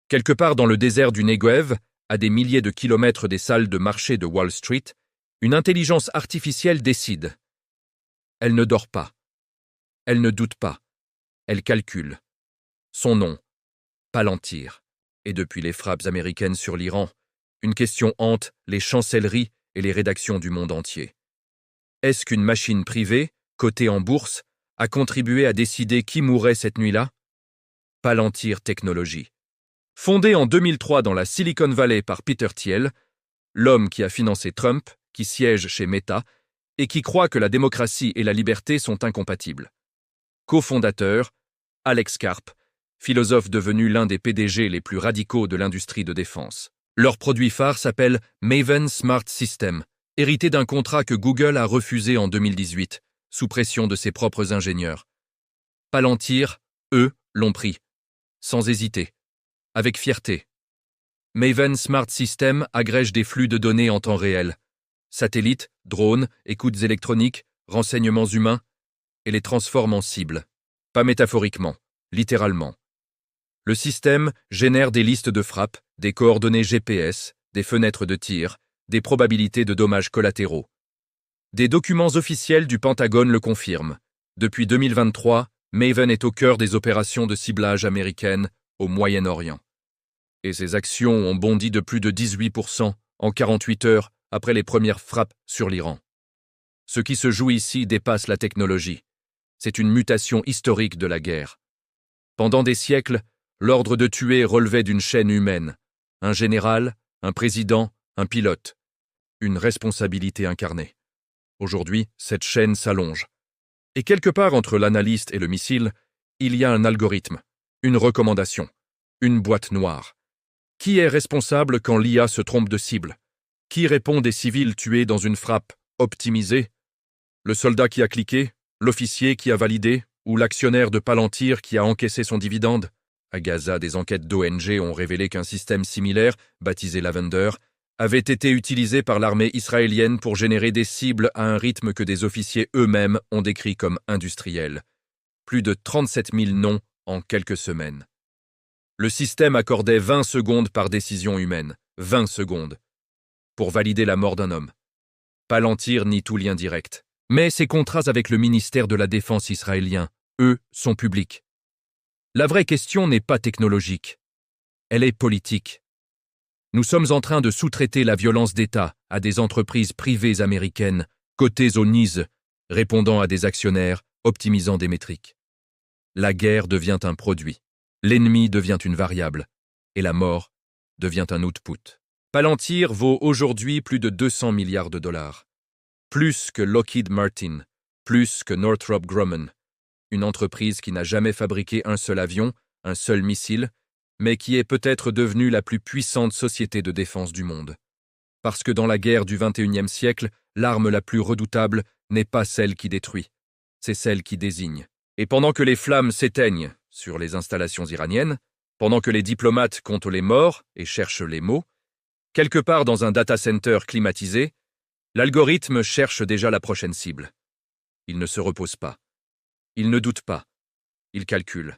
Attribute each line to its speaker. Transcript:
Speaker 1: Quelque part dans le désert du Negev, à des milliers de kilomètres des salles de marché de Wall Street, une intelligence artificielle décide. Elle ne dort pas. Elle ne doute pas. Elle calcule. Son nom, Palantir. Et depuis les frappes américaines sur l'Iran, une question hante les chancelleries et les rédactions du monde entier. Est-ce qu'une machine privée, cotée en bourse, a contribué à décider qui mourrait cette nuit-là? Palantir Technologies. Fondée en 2003 dans la Silicon Valley par Peter Thiel, l'homme qui a financé Trump, qui siège chez Meta, et qui croit que la démocratie et la liberté sont incompatibles. Cofondateur, Alex Karp, philosophe devenu l'un des PDG les plus radicaux de l'industrie de défense. Leur produit phare s'appelle Maven Smart System, hérité d'un contrat que Google a refusé en 2018, sous pression de ses propres ingénieurs. Palantir, eux, l'ont pris, sans hésiter, avec fierté. Maven Smart System agrège des flux de données en temps réel, satellites, drones, écoutes électroniques, renseignements humains, et les transforme en cibles. Pas métaphoriquement, littéralement. Le système génère des listes de frappes, des coordonnées GPS, des fenêtres de tir, des probabilités de dommages collatéraux. Des documents officiels du Pentagone le confirment. Depuis 2023, Maven est au cœur des opérations de ciblage américaines au Moyen-Orient. Et ses actions ont bondi de plus de 18% en 48 heures après les premières frappes sur l'Iran. Ce qui se joue ici dépasse la technologie. C'est une mutation historique de la guerre. Pendant des siècles, l'ordre de tuer relevait d'une chaîne humaine. Un général, un président, un pilote. Une responsabilité incarnée. Aujourd'hui, cette chaîne s'allonge. Et quelque part entre l'analyste et le missile, il y a un algorithme, une recommandation, une boîte noire. Qui est responsable quand l'IA se trompe de cible? Qui répond des civils tués dans une frappe optimisée? Le soldat qui a cliqué? L'officier qui a validé? Ou l'actionnaire de Palantir qui a encaissé son dividende? À Gaza, des enquêtes d'ONG ont révélé qu'un système similaire, baptisé Lavender, avait été utilisé par l'armée israélienne pour générer des cibles à un rythme que des officiers eux-mêmes ont décrit comme industriel. Plus de 37 000 noms en quelques semaines. Le système accordait 20 secondes par décision humaine, 20 secondes, pour valider la mort d'un homme. Palantir nie tout lien direct. Mais ces contrats avec le ministère de la Défense israélien, eux, sont publics. La vraie question n'est pas technologique. Elle est politique. Nous sommes en train de sous-traiter la violence d'État à des entreprises privées américaines, cotées au NYSE, répondant à des actionnaires, optimisant des métriques. La guerre devient un produit, l'ennemi devient une variable, et la mort devient un output. Palantir vaut aujourd'hui plus de 200 milliards de dollars. Plus que Lockheed Martin, plus que Northrop Grumman, une entreprise qui n'a jamais fabriqué un seul avion, un seul missile, mais qui est peut-être devenue la plus puissante société de défense du monde. Parce que dans la guerre du XXIe siècle, l'arme la plus redoutable n'est pas celle qui détruit, c'est celle qui désigne. Et pendant que les flammes s'éteignent sur les installations iraniennes, pendant que les diplomates comptent les morts et cherchent les mots, quelque part dans un data center climatisé, l'algorithme cherche déjà la prochaine cible. Il ne se repose pas. Il ne doute pas. Il calcule.